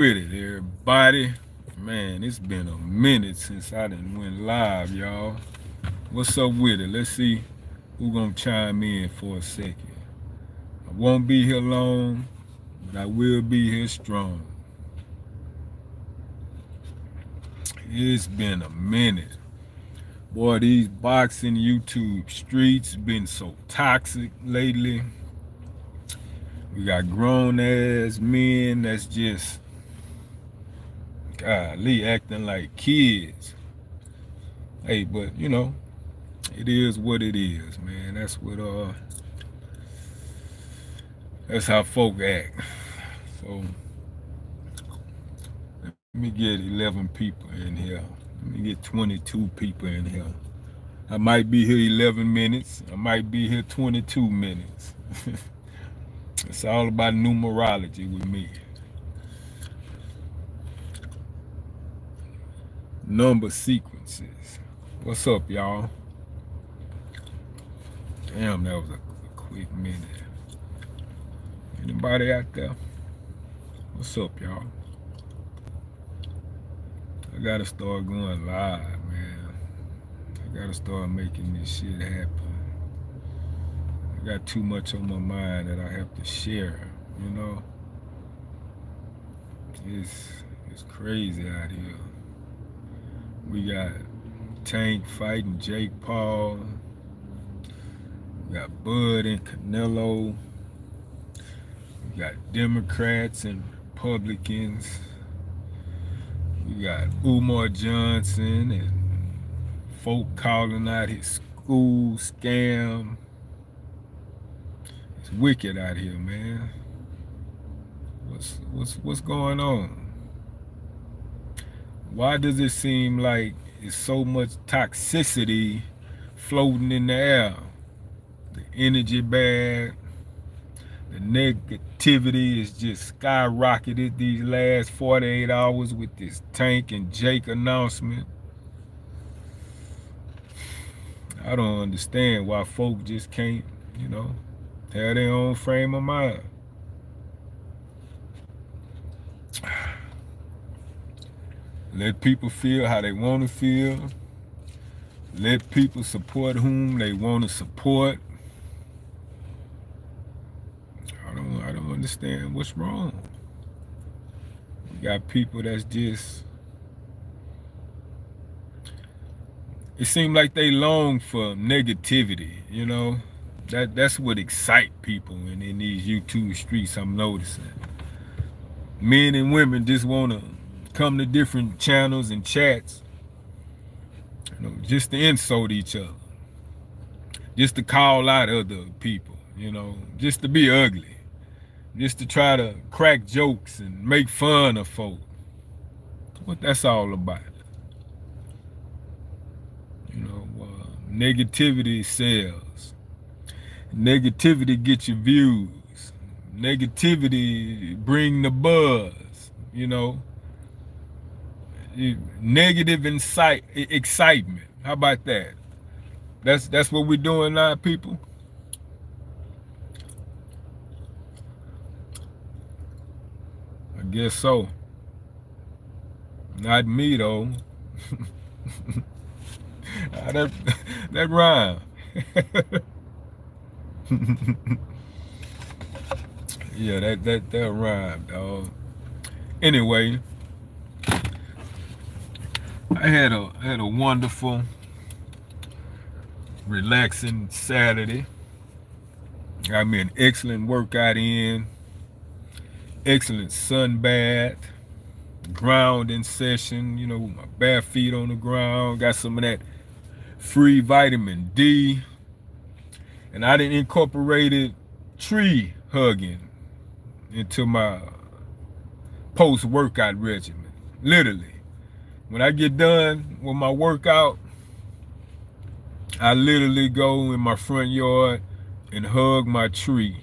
With it, everybody. Man, it's been a minute since I done went live, y'all. What's up with it? Let's see who gonna chime in for a second. I won't be here long, but I will be here strong. It's been a minute. Boy, these boxing YouTube streets been so toxic lately. We got grown ass men that's just golly acting like kids. Hey, but it is what it is, man. That's how folk act. So let me get 11 people in here. Let me get 22 people in here. I might be here 11 minutes. I might be here 22 minutes. It's all about numerology with me. Number sequences. What's up, y'all? Damn, that was a quick minute. Anybody out there? What's up, y'all? I gotta start going live, man. I gotta start making this shit happen. I got too much on my mind that I have to share, you know? It's crazy out here. We got Tank fighting Jake Paul. We got Bud and Canelo. We got Democrats and Republicans. We got Umar Johnson and folk calling out his school scam. It's wicked out here, man. What's going on? Why does it seem like it's so much toxicity floating in the air? The energy bag, the negativity is just skyrocketed these last 48 hours with this Tank and Jake announcement. I don't understand why folk just can't, have their own frame of mind. Let people feel how they want to feel. Let people support whom they want to support. I don't understand what's wrong. You got people that's just, it seems like they long for negativity, That's what excites people in these YouTube streets, I'm noticing. Men and women just want to come to different channels and chats, just to insult each other, just to call out other people, just to be ugly, just to try to crack jokes and make fun of folk. What that's all about. Negativity sells. Negativity gets you views. Negativity bring the buzz, Negative excitement. How about that? That's what we're doing now, people. I guess so. Not me though. that rhyme. Yeah, that rhyme, dog. Anyway, I had a wonderful, relaxing Saturday. Got me an excellent workout in, excellent sun bath, grounding session, with my bare feet on the ground. Got some of that free vitamin D. And I didn't incorporate tree hugging into my post-workout regimen. Literally. When I get done with my workout, I literally go in my front yard and hug my tree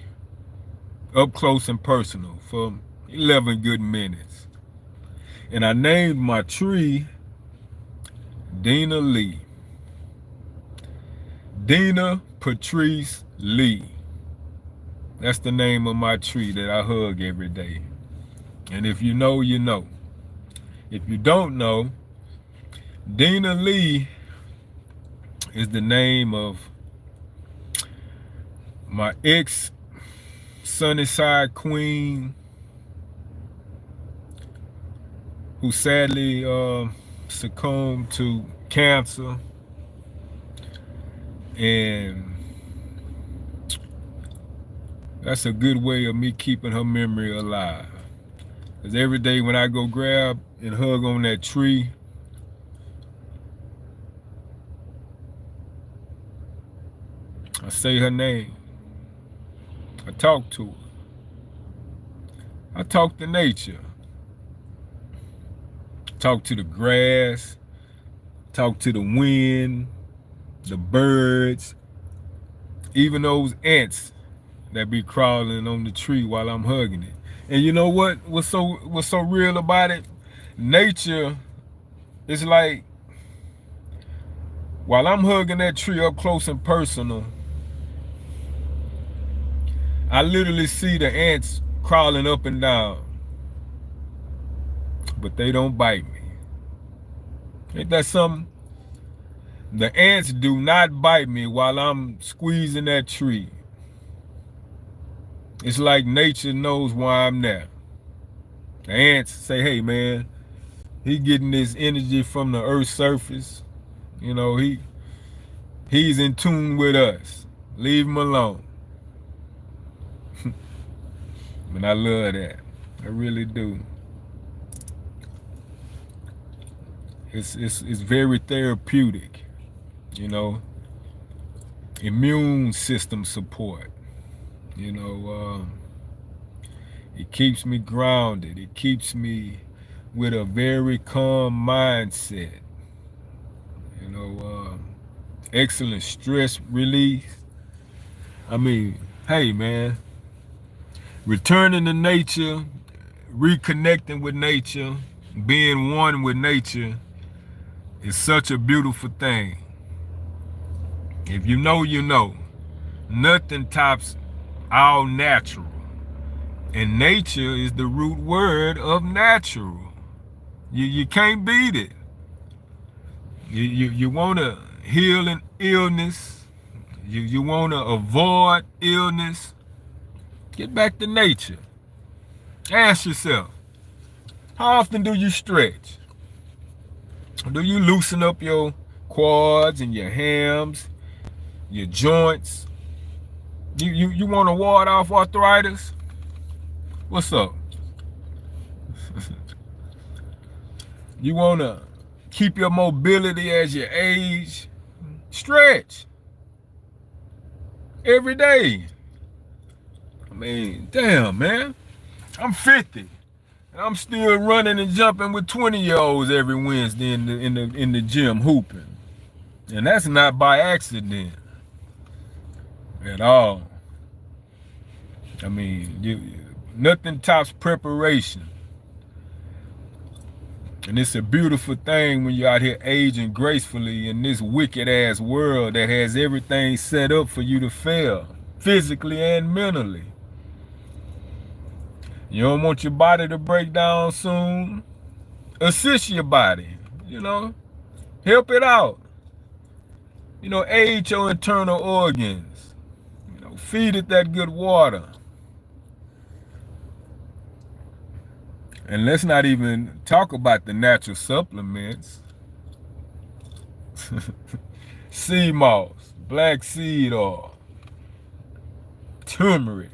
up close and personal for 11 good minutes. And I named my tree Dina Lee. Dina Patrice Lee. That's the name of my tree that I hug every day. And if you know, you know. If you don't know, Dina Lee is the name of my ex Sunnyside queen who sadly succumbed to cancer. And that's a good way of me keeping her memory alive. Because every day when I go grab and hug on that tree, I say her name. I talk to her. I talk to nature. Talk to the grass. Talk to the wind, the birds, even those ants that be crawling on the tree while I'm hugging it. And you know what? What's so real about it? Nature is like, while I'm hugging that tree up close and personal, I literally see the ants crawling up and down, but they don't bite me. Ain't that something? The ants do not bite me while I'm squeezing that tree. It's like nature knows why I'm there. The ants say, hey man, he getting this energy from the earth's surface. You know, he's in tune with us. Leave him alone. And I love that. I really do. It's very therapeutic, you know. Immune system support. You know, it keeps me grounded. It keeps me with a very calm mindset. You know, excellent stress release. I mean, hey man, returning to nature, reconnecting with nature, being one with nature is such a beautiful thing. If you know, you know. Nothing tops all natural. And nature is the root word of natural. You can't beat it. You want to heal an illness. You want to avoid illness. Get back to nature. Ask yourself, how often do you stretch? Do you loosen up your quads and your hams, your joints? You want to ward off arthritis? What's up? You want to keep your mobility as you age? Stretch. Every day. I mean, damn, man. I'm 50. And I'm still running and jumping with 20-year-olds every Wednesday in the gym hooping. And that's not by accident at all. I mean, nothing tops preparation. And it's a beautiful thing when you're out here aging gracefully in this wicked-ass world that has everything set up for you to fail, physically and mentally. You don't want your body to break down soon? Assist your body, you know? Help it out. You know, aid your internal organs. You know, feed it that good water. And let's not even talk about the natural supplements. Sea moss, black seed oil, turmeric.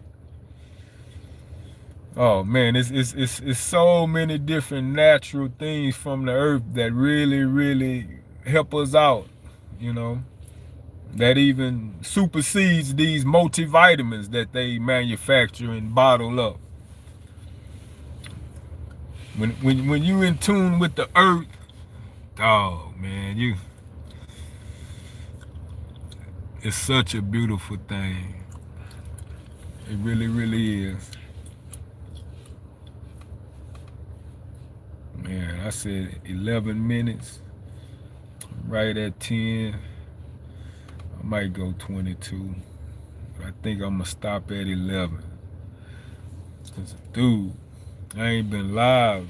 Oh man, it's so many different natural things from the earth that really help us out, you know, that even supersedes these multivitamins that they manufacture and bottle up. When you in tune with the earth, oh man, it's such a beautiful thing. It really is. Man, I said 11 minutes, right at 10. I might go 22, but I think I'm gonna stop at 11. 'Cause, dude, I ain't been live,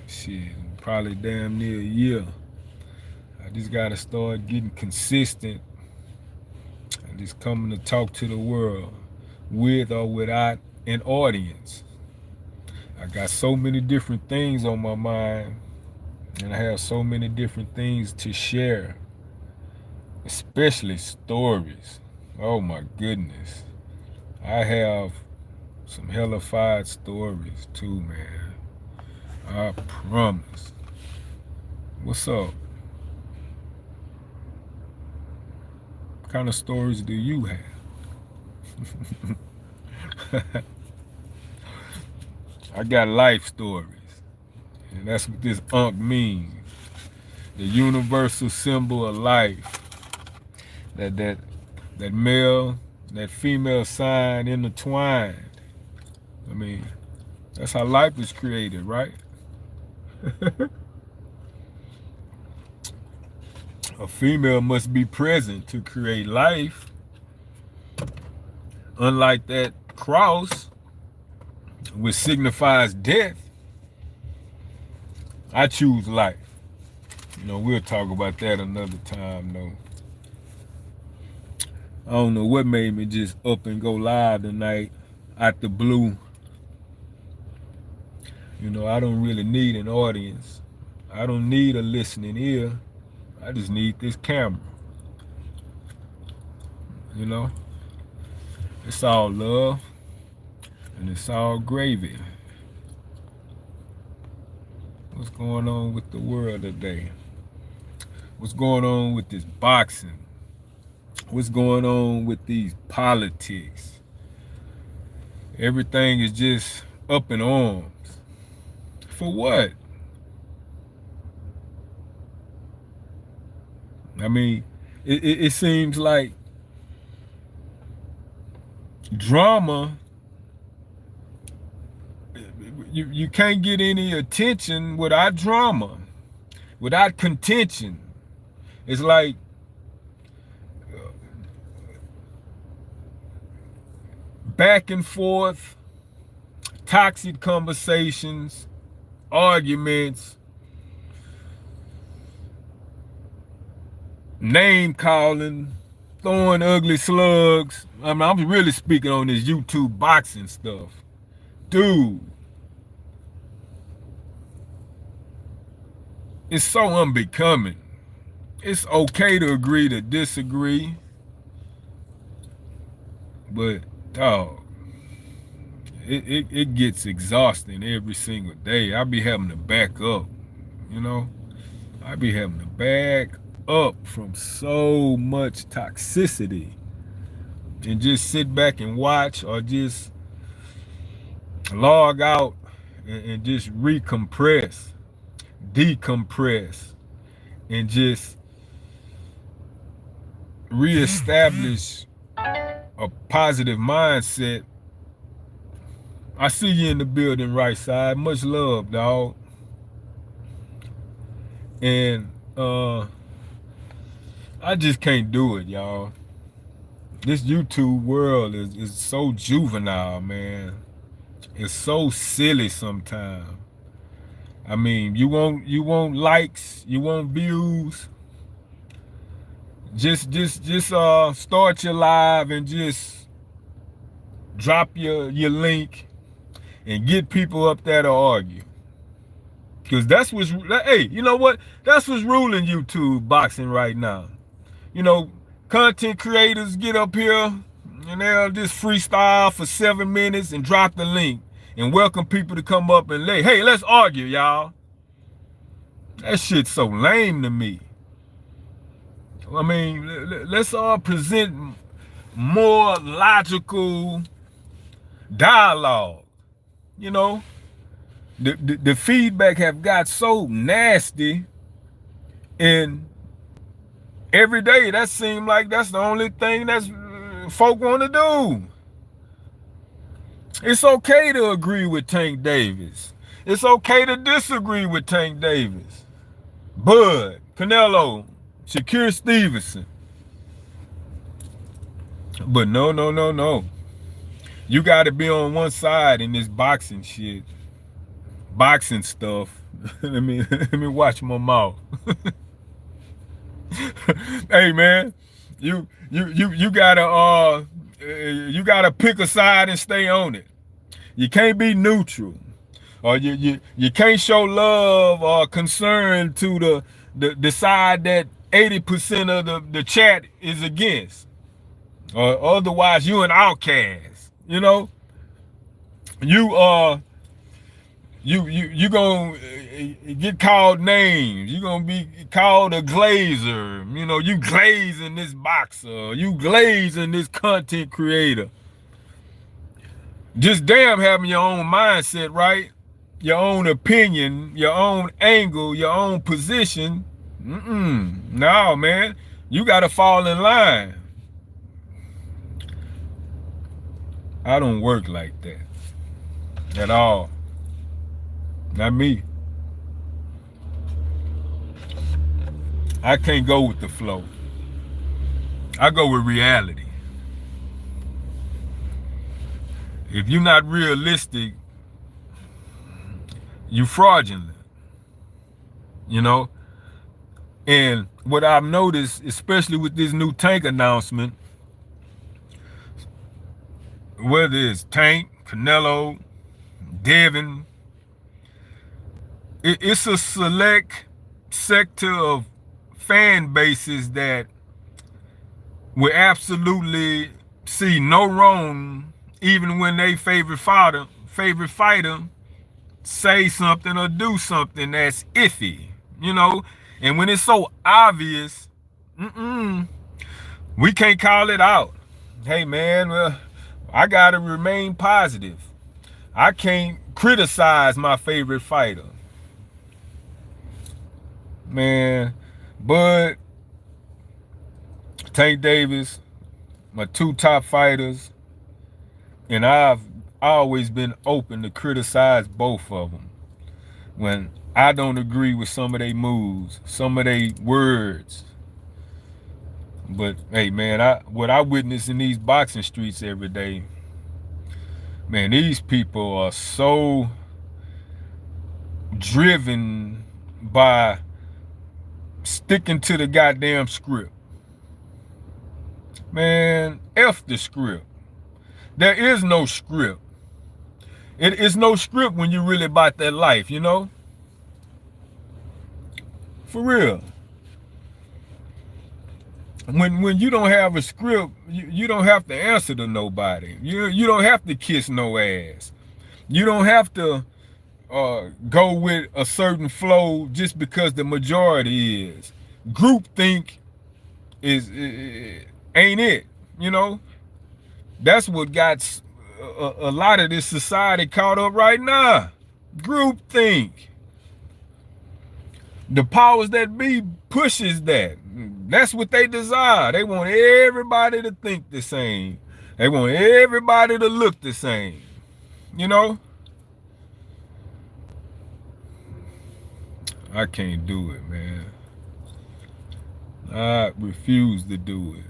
shit, probably damn near a year. I just gotta start getting consistent and just coming to talk to the world with or without an audience. I got so many different things on my mind, and I have so many different things to share, especially stories. Oh my goodness. I have some hellified stories too, man. I promise. What's up? What kind of stories do you have? I got life stories. And that's what this unk means. The universal symbol of life. That male, that female sign intertwined. I mean, that's how life is created, right? A female must be present to create life. Unlike that cross, which signifies death, I choose life. We'll talk about that another time, though. I don't know what made me just up and go live tonight out the blue. I don't really need an audience. I don't need a listening ear. I just need this camera. It's all love and it's all gravy. What's going on with the world today? What's going on with this boxing? What's going on with these politics? Everything is just up in arms. For what? I mean, it seems like drama, you can't get any attention without drama, without contention. It's like back and forth, toxic conversations, arguments, name calling, throwing ugly slugs. I mean, I'm really speaking on this YouTube boxing stuff. Dude, it's so unbecoming. It's okay to agree to disagree, but dog, it gets exhausting every single day. I be having to back up, I be having to back up from so much toxicity and just sit back and watch or just log out and just recompress, decompress, and just reestablish a positive mindset. I see you in the building, right side. Much love, dog. And I just can't do it, y'all. This YouTube world is so juvenile, man. It's so silly sometimes. I mean, you want likes, you want views. Just start your live and just drop your link and get people up there to argue. Because that's what's, hey, you know what? That's what's ruling YouTube boxing right now. Content creators get up here and they'll just freestyle for 7 minutes and drop the link and welcome people to come up and hey, let's argue, y'all. That shit's so lame to me. I mean, let's all present more logical dialogue. The feedback have got so nasty, and every day that seems like that's the only thing that's folk want to do. It's okay to agree with Tank Davis. It's okay to disagree with Tank Davis. Bud, Canelo, Shakur Stevenson. But no. You got to be on one side in this boxing shit, boxing stuff. let me watch my mouth. Hey man, you gotta pick a side and stay on it. You can't be neutral, or you can't show love or concern to the side that 80% of the chat is against, or otherwise you an outcast. You know, you you gonna get called names. You gonna be called a glazer. You know, you glazing this boxer. You glazing this content creator. Just damn having your own mindset, right? Your own opinion, your own angle, your own position. No, man. You gotta fall in line. I don't work like that at all. Not me. I can't go with the flow. I go with reality. If you're not realistic, you fraudulent. You know? And what I've noticed, especially with this new Tank announcement, whether it's Tank, Canelo, Devin, it's a select sector of fan bases that will absolutely see no wrong even when they favorite fighter say something or do something that's iffy, you know? And when it's so obvious, we can't call it out. Hey man, well, I gotta remain positive. I can't criticize my favorite fighter. Man, Bud, Tank Davis, my two top fighters, and I've always been open to criticize both of them when I don't agree with some of their moves, some of their words. But hey man, what I witness in these boxing streets every day, man, these people are so driven by sticking to the goddamn script. Man, F the script. There is no script. It is no script when you really about that life, you know? For real. When you don't have a script, you don't have to answer to nobody. You don't have to kiss no ass. You don't have to go with a certain flow just because the majority is. Groupthink ain't it, you know? That's what got a lot of this society caught up right now. Groupthink. The powers that be pushes that. That's what they desire. They want everybody to think the same. They want everybody to look the same. You know? I can't do it, man. I refuse to do it.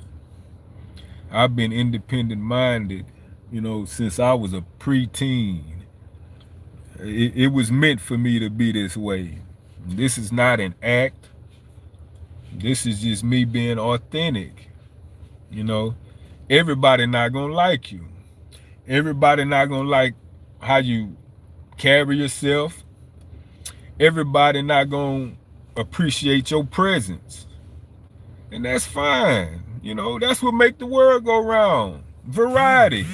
I've been independent minded, you know, since I was a preteen. It was meant for me to be this way. This is not an act. This is just me being authentic. You know, everybody not gonna like you. Everybody not gonna like how you carry yourself. Everybody not gonna appreciate your presence. And that's fine. You know, that's what make the world go round. Variety.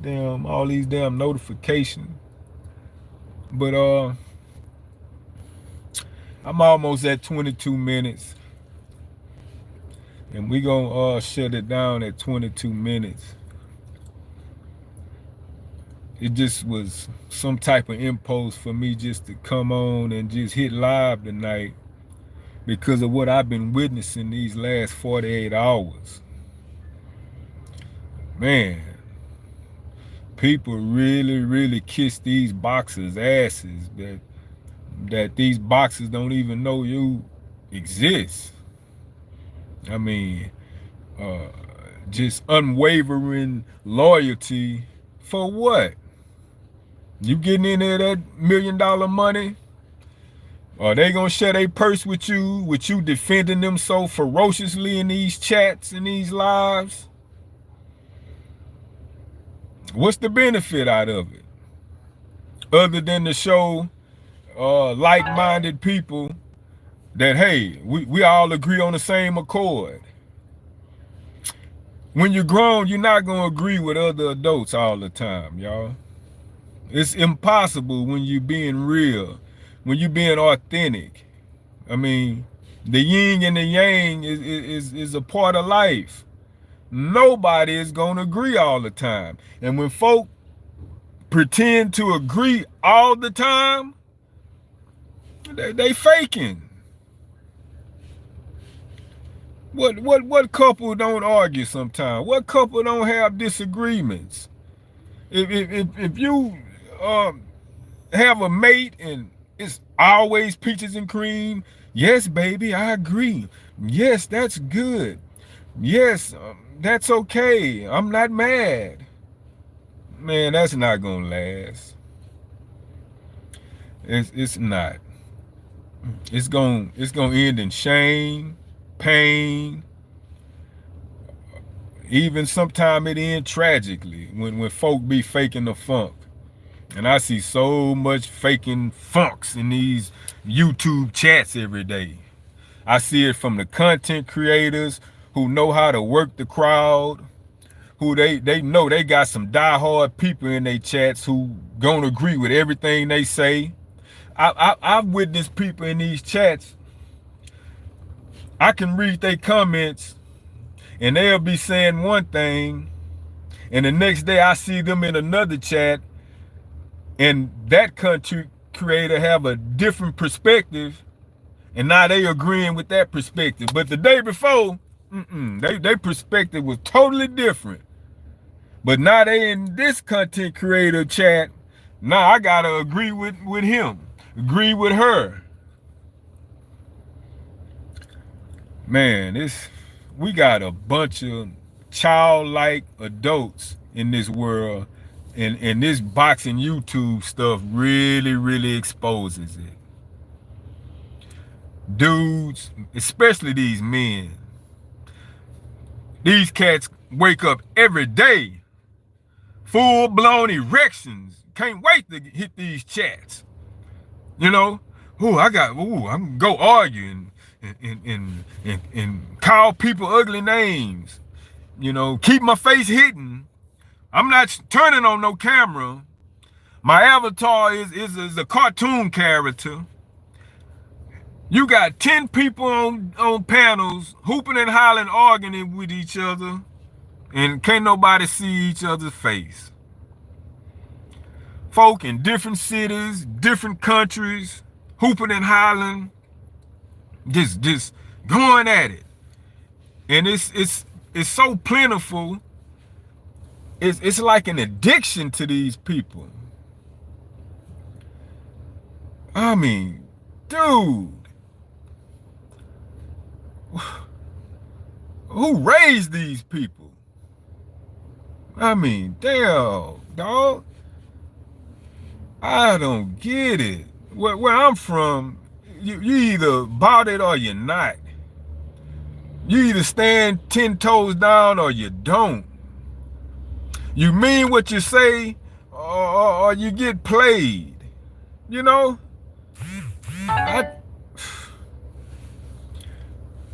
Damn, all these damn notifications. But I'm almost at 22 minutes. And we gonna shut it down at 22 minutes. It just was some type of impulse for me just to come on and just hit live tonight because of what I've been witnessing these last 48 hours. Man, people really kiss these boxers' asses that these boxers don't even know you exist. I mean, just unwavering loyalty for what? You getting into that $1 million money? Are they gonna share their purse with you defending them so ferociously in these chats and these lives? What's the benefit out of it? Other than to show like-minded people that, hey, we all agree on the same accord. When you're grown, you're not gonna agree with other adults all the time, y'all. It's impossible when you're being real, when you're being authentic. I mean, the yin and the yang is a part of life. Nobody is gonna agree all the time. And when folk pretend to agree all the time, they faking. What couple don't argue sometimes? What couple don't have disagreements? If you have a mate and it's always peaches and cream, yes, baby, I agree. Yes, that's good. Yes, that's okay. I'm not mad. Man, that's not gonna last. It's not. It's gonna end in shame, pain. Even sometime it end tragically when folk be faking the funk. And I see so much faking funks in these YouTube chats every day. I see it from the content creators who know how to work the crowd, who they know they got some diehard people in their chats who gonna agree with everything they say. I've witnessed people in these chats. I can read their comments and they'll be saying one thing, and the next day I see them in another chat and that content creator have a different perspective, and now they agreeing with that perspective. But the day before, their perspective was totally different. But now they in this content creator chat, now I gotta agree with him, agree with her. Man, we got a bunch of childlike adults in this world, and this boxing YouTube stuff really exposes it. Dudes, especially these men, these cats wake up every day, full-blown erections. Can't wait to hit these chats. You know, I'm gonna go argue and call people ugly names. You know, keep my face hidden. I'm not turning on no camera. My avatar is a cartoon character. You got 10 people on panels hooping and hollering, arguing with each other, and can't nobody see each other's face. Folk in different cities, different countries, hooping and hollering, just going at it. And it's so plentiful. It's like an addiction to these people. I mean, dude, who raised these people? I mean, damn, dog. I don't get it. Where I'm from, you either bought it or you're not. You either stand 10 toes down or you don't. You mean what you say, or you get played. You know?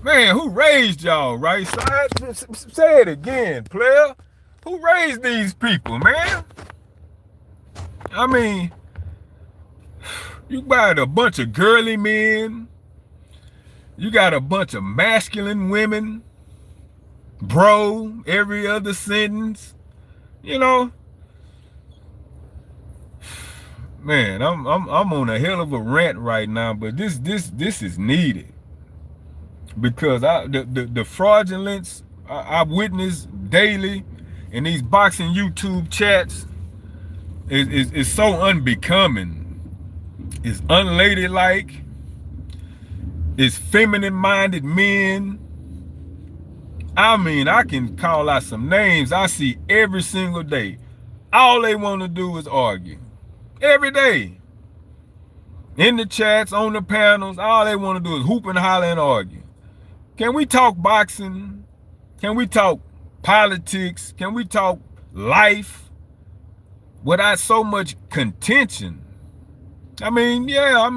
Man, who raised y'all, right side? Say it again, player. Who raised these people, man? I mean, you got a bunch of girly men. You got a bunch of masculine women. Bro, every other sentence. You know, man, I'm on a hell of a rant right now, but this is needed, because the fraudulence I witness daily in these boxing YouTube chats is so unbecoming. It's unladylike. It's feminine-minded men. I mean, I can call out some names I see every single day. All they want to do is argue. Every day. In the chats, on the panels, all they want to do is hoop and holler and argue. Can we talk boxing? Can we talk politics? Can we talk life without so much contention? I mean, yeah,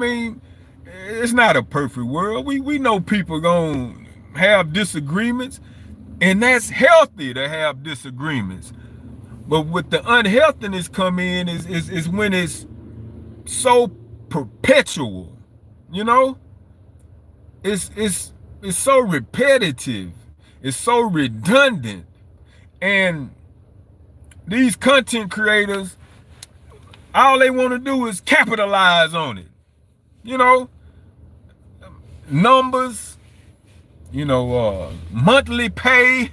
it's not a perfect world. We know people gonna have disagreements, and that's healthy to have disagreements. But with the unhealthiness come in is when it's so perpetual, you know? It's so repetitive. It's so redundant. And these content creators, all they want to do is capitalize on it. You know, numbers, monthly pay.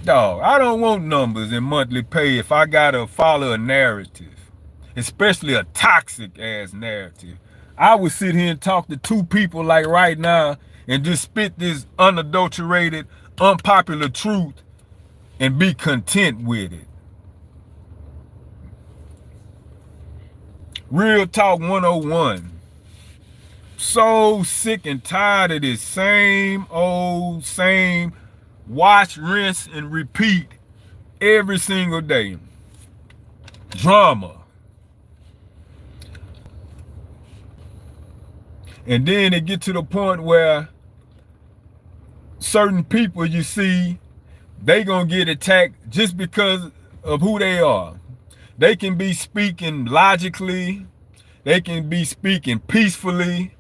Dog, I don't want numbers and monthly pay if I gotta follow a narrative, especially a toxic ass narrative. I would sit here and talk to two people like right now and just spit this unadulterated, unpopular truth and be content with it. Real Talk 101. So sick and tired of this same old, same wash, rinse, and repeat every single day. Drama. And then it get to the point where certain people you see, they gonna get attacked just because of who they are. They can be speaking logically, they can be speaking peacefully,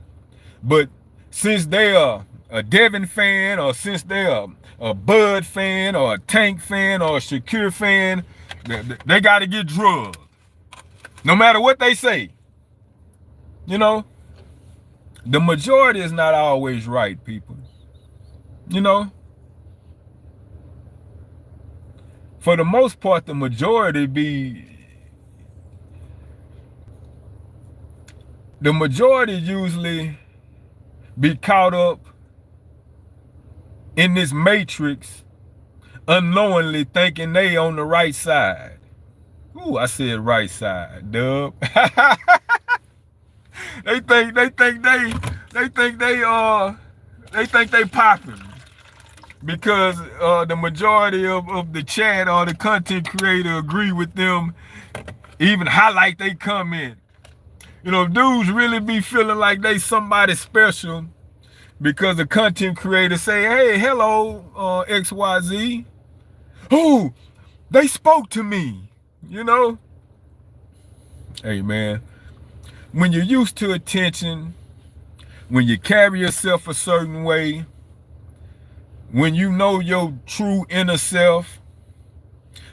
but since they are a Devin fan, or since they are a Bud fan, or a Tank fan, or a Shakir fan, they got to get drugged. No matter what they say. You know, the majority is not always right, people. You know, for the most part, the majority usually be caught up in this matrix, unknowingly thinking they on the right side. Ooh, I said right side, dub. They think they popping because the majority of the chat or the content creator agree with them, even highlight they comment. You know, dudes really be feeling like they somebody special because the content creator say, hey, hello, XYZ. Ooh, they spoke to me, you know? Hey, man, when you're used to attention, when you carry yourself a certain way, when you know your true inner self,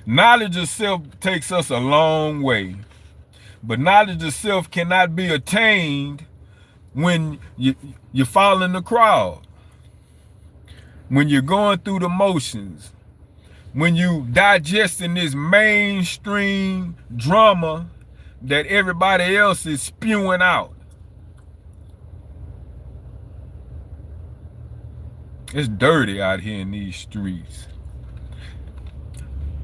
knowledge of self takes us a long way. But knowledge of self cannot be attained when you fall in the crowd, when you're going through the motions, when you digesting this mainstream drama that everybody else is spewing out. It's dirty out here in these streets.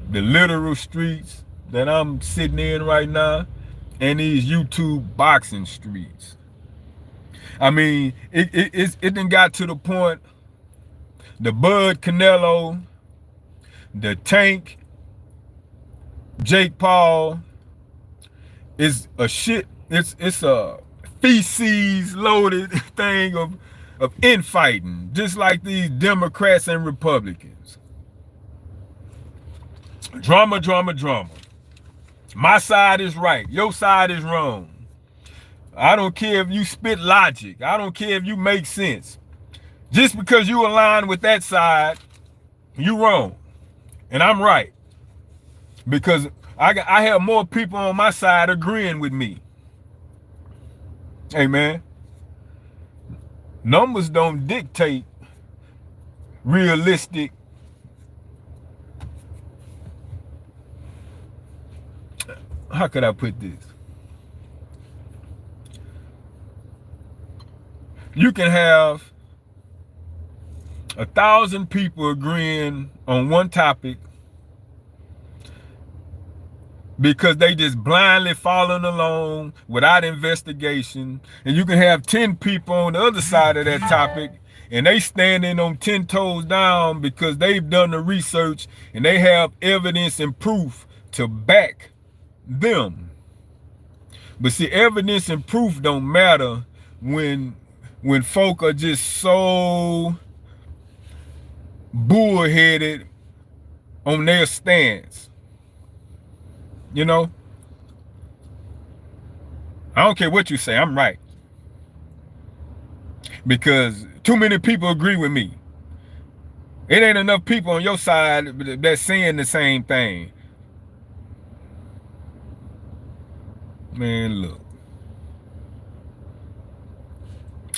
The literal streets that I'm sitting in right now, and these YouTube boxing streets. I mean, it done got to the point, the Bud Canelo, the Tank, Jake Paul, is a shit, it's a feces loaded thing of infighting, just like these Democrats and Republicans. Drama, drama, drama. My side is right, your side is wrong. I don't care if you spit logic. I don't care if you make sense. Just because you align with that side, you wrong. And I'm right. Because I have more people on my side agreeing with me. Hey, man. Numbers don't dictate realistic. How could I put this? You can have 1,000 people agreeing on one topic because they just blindly following along without investigation. And you can have 10 people on the other side of that topic and they standing on 10 toes down because they've done the research and they have evidence and proof to back them. But see, evidence and proof don't matter when folk are just so bullheaded on their stance. You know, I don't care what you say, I'm right. Because too many people agree with me. It ain't enough people on your side that's saying the same thing. Man, look.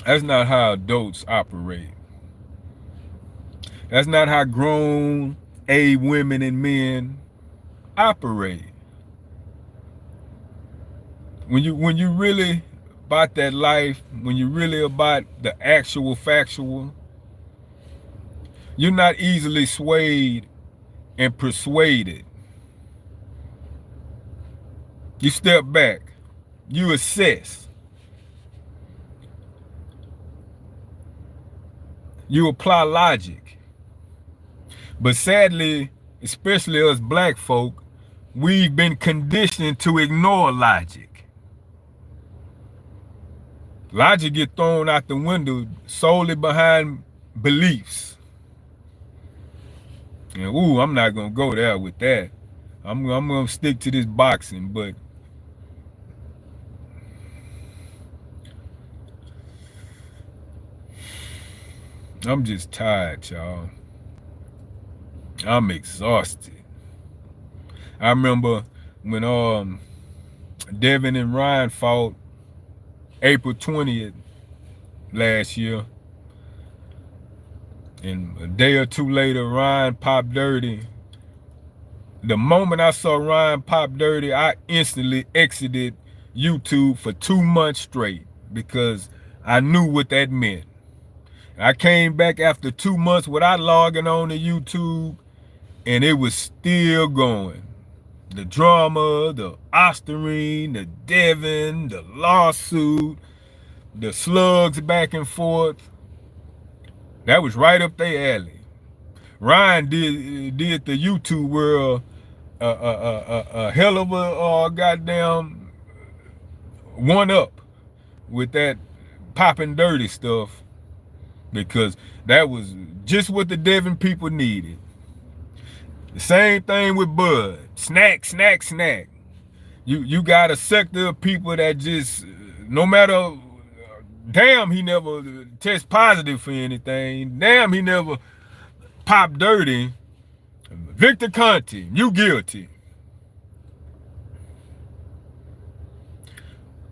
That's not how adults operate. That's not how grown women and men operate. When you really about that life, when you really about the actual factual, you're not easily swayed and persuaded. You step back, you assess, you apply logic. But sadly, especially us black folk, we've been conditioned to ignore logic. Logic get thrown out the window solely behind beliefs. And ooh, I'm not gonna go there with that. I'm gonna stick to this boxing, but I'm just tired, y'all. I'm exhausted. I remember when Devin and Ryan fought April 20th last year. And a day or two later, Ryan popped dirty. The moment I saw Ryan pop dirty, I instantly exited YouTube for 2 months straight because I knew what that meant. I came back after 2 months without logging on to YouTube, and it was still going. The drama, the Osterine, the Devin, the lawsuit, the slugs back and forth. That was right up their alley. Ryan did the YouTube world a hell of a goddamn one up with that popping dirty stuff, because that was just what the Devin people needed. The same thing with Bud. Snack, snack, snack. You got a sector of people that just, no matter, damn, he never test positive for anything. Damn, he never popped dirty. Victor Conti, you guilty.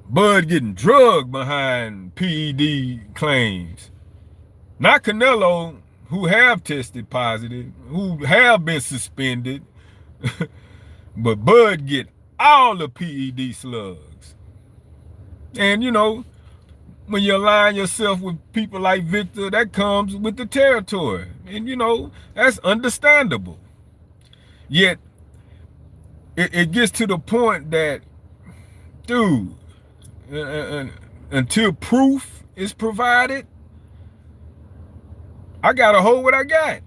Bud getting drugged behind PED claims. Not Canelo, who have tested positive, who have been suspended, but Bud get all the PED slugs. And you know, when you align yourself with people like Victor, that comes with the territory. And you know, that's understandable. Yet, it gets to the point that, dude, until proof is provided, I gotta hold what I got.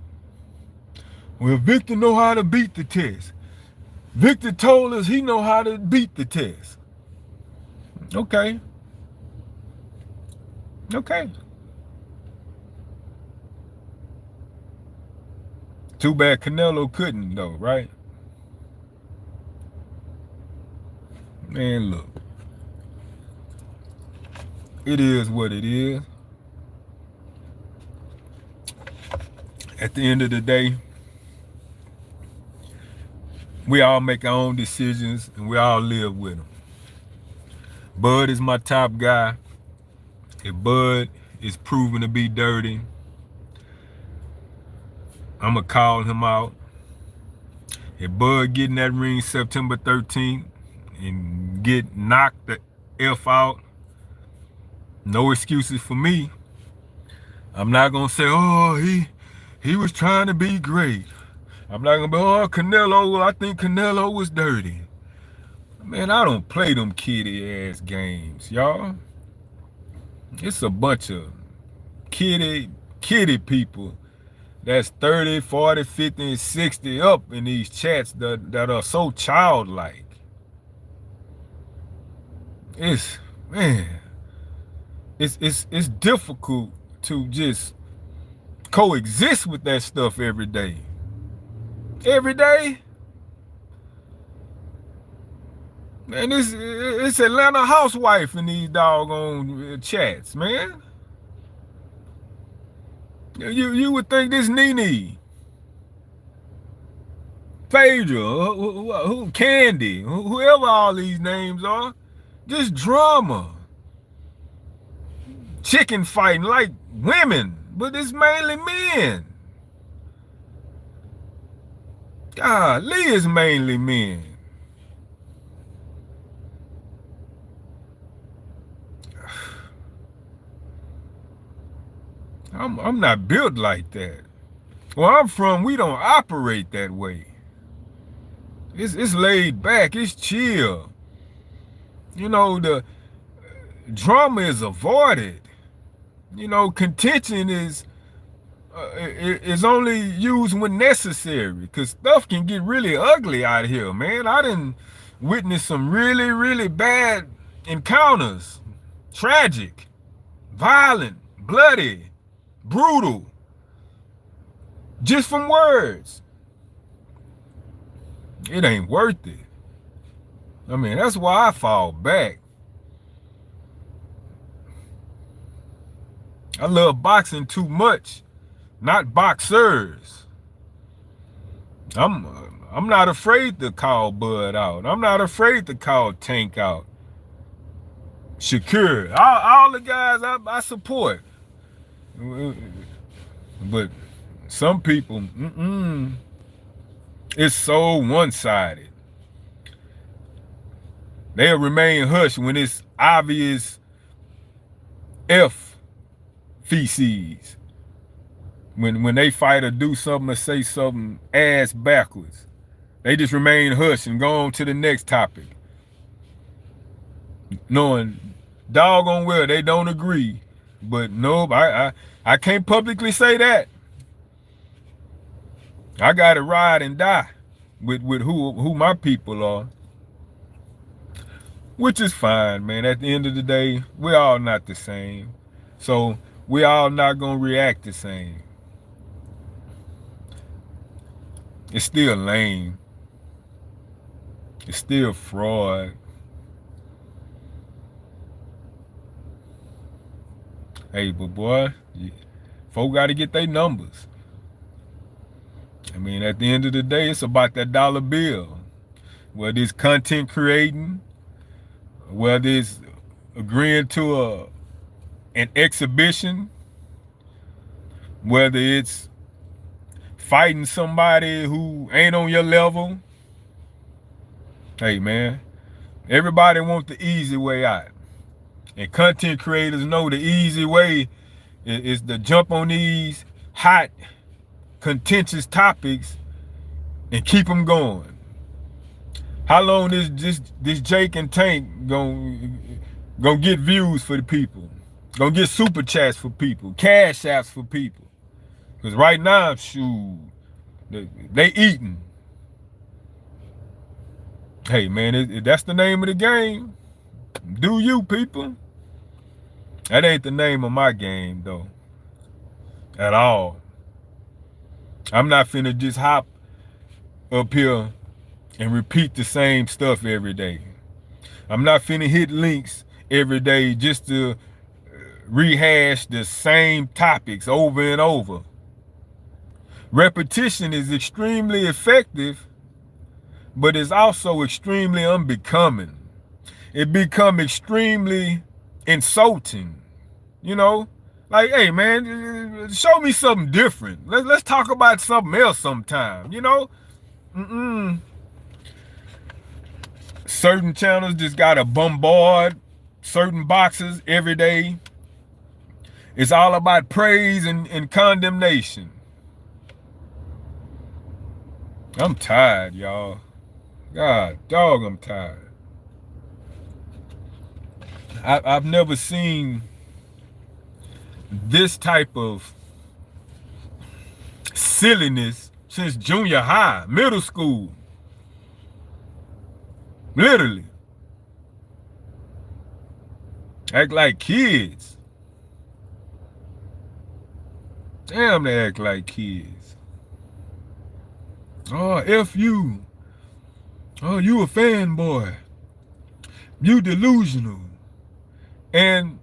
Well, Victor know how to beat the test. Victor told us he know how to beat the test. Okay. Okay. Too bad Canelo couldn't though, right? Man, look. It is what it is. At the end of the day, we all make our own decisions and we all live with them. Bud is my top guy. If Bud is proven to be dirty, I'm going to call him out. If Bud get in that ring September 13th and get knocked the F out, no excuses for me. I'm not going to say, oh, He was trying to be great. I'm not gonna be, oh, Canelo, I think Canelo was dirty. Man, I don't play them kitty ass games, y'all. It's a bunch of kitty people that's 30, 40, 50, and 60 up in these chats that are so childlike. It's, man, it's difficult to just coexist with that stuff every day. Every day? Man, it's Atlanta housewife in these doggone chats, man. You would think this Nene, Phaedra, who Candy, whoever all these names are, just drama. Chicken fighting like women, but it's mainly men. Golly, it's mainly men. I'm not built like that. Where I'm from, we don't operate that way. It's laid back, it's chill. You know, the drama is avoided. You know, contention is only used when necessary, because stuff can get really ugly out here, man. I done witnessed some really, really bad encounters. Tragic, violent, bloody, brutal, just from words. It ain't worth it. I mean, that's why I fall back. I love boxing too much, not boxers. I'm not afraid to call Bud out. I'm not afraid to call Tank out. Shakur, all the guys I support. But some people, it's so one-sided. They'll remain hushed when it's obvious F feces. When they fight or do something or say something ass backwards, they just remain hushed and go on to the next topic, knowing doggone well they don't agree. But no, I can't publicly say that. I gotta ride and die with who my people are. Which is fine, man. At the end of the day, we're all not the same. So we all not gonna react the same. It's still lame. It's still fraud. Hey, but boy, folk got to get their numbers. I mean, at the end of the day, it's about that dollar bill. Whether it's content creating, whether it's agreeing to an exhibition, whether it's fighting somebody who ain't on your level. Hey, man, everybody wants the easy way out. And content creators know the easy way is to jump on these hot, contentious topics and keep them going. How long is this Jake and Tank gonna get views for the people? Gonna get super chats for people, cash apps for people? Because right now, shoot, they eating. Hey, man, that's the name of the game. Do you, people? That ain't the name of my game, though. At all. I'm not finna just hop up here and repeat the same stuff every day. I'm not finna hit links every day just to rehash the same topics over and over. Repetition is extremely effective, but it's also extremely unbecoming. It become extremely insulting, you know? Like, hey, man, show me something different. Let's talk about something else sometime, you know? Certain channels just gotta bombard certain boxes every day. It's all about praise and condemnation. I'm tired, y'all. God, dog, I'm tired. I've never seen this type of silliness since junior high, middle school. Literally. Act like kids. Damn, they act like kids. Oh, F you. Oh, you a fanboy. You delusional. And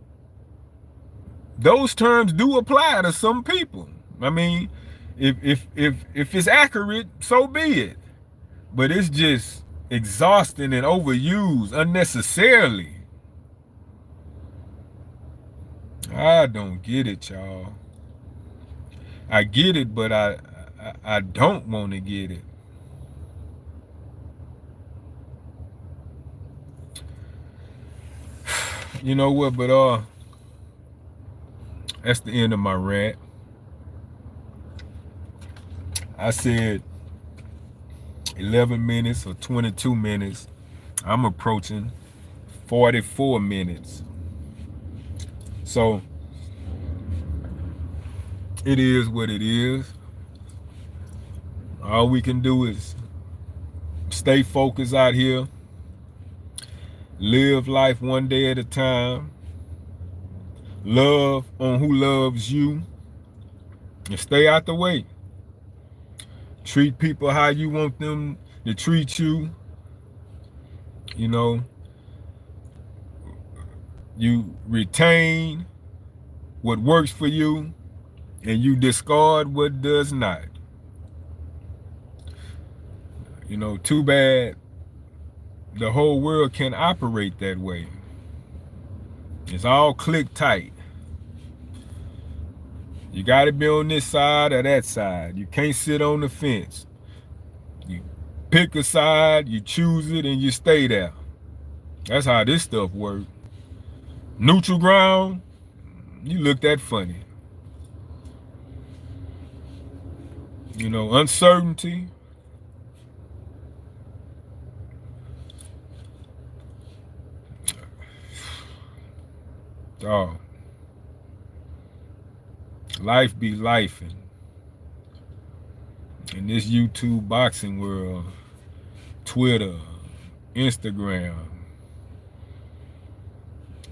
those terms do apply to some people. I mean, if it's accurate, so be it. But it's just exhausting and overused unnecessarily. I don't get it, y'all. I get it, but I don't want to get it. You know what? But that's the end of my rant. I said 11 minutes or 22 minutes. I'm approaching 44 minutes. So it is what it is. All we can do is stay focused out here. Live life one day at a time. Love on who loves you. And stay out the way. Treat people how you want them to treat you. You know, you retain what works for you and you discard what does not. You know, too bad the whole world can operate that way. It's all click tight. You got to be on this side or that side. You can't sit on the fence. You pick a side, you choose it, and you stay there. That's how this stuff works. Neutral ground, you look that funny. You know, uncertainty. Dog. Life be life in this YouTube boxing world, Twitter, Instagram.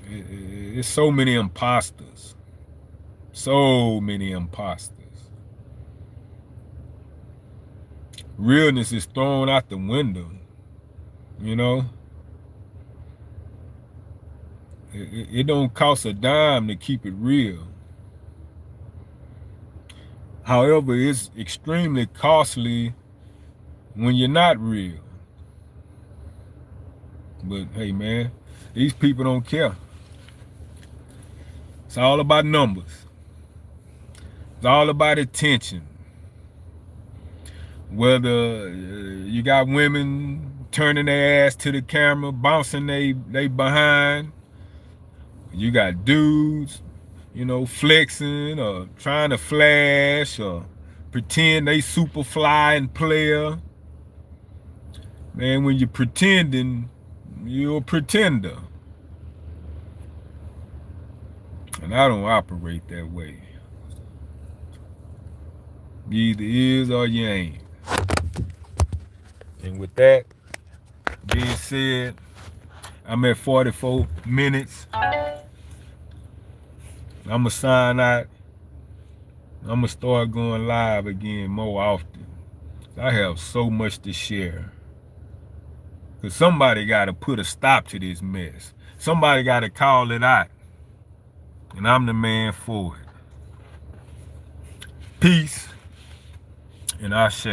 It's so many imposters. So many imposters. Realness is thrown out the window, you know? It don't cost a dime to keep it real. However, it's extremely costly when you're not real. But hey, man, these people don't care. It's all about numbers. It's all about attention. Whether you got women turning their ass to the camera, bouncing they behind. You got dudes, you know, flexing or trying to flash or pretend they super flying player. Man, when you're pretending, you're a pretender. And I don't operate that way. You either is or you ain't. And with that being said, I'm at 44 minutes. I'm going to sign out. I'm going to start going live again more often. I have so much to share. Because somebody got to put a stop to this mess. Somebody got to call it out. And I'm the man for it. Peace and Ashe.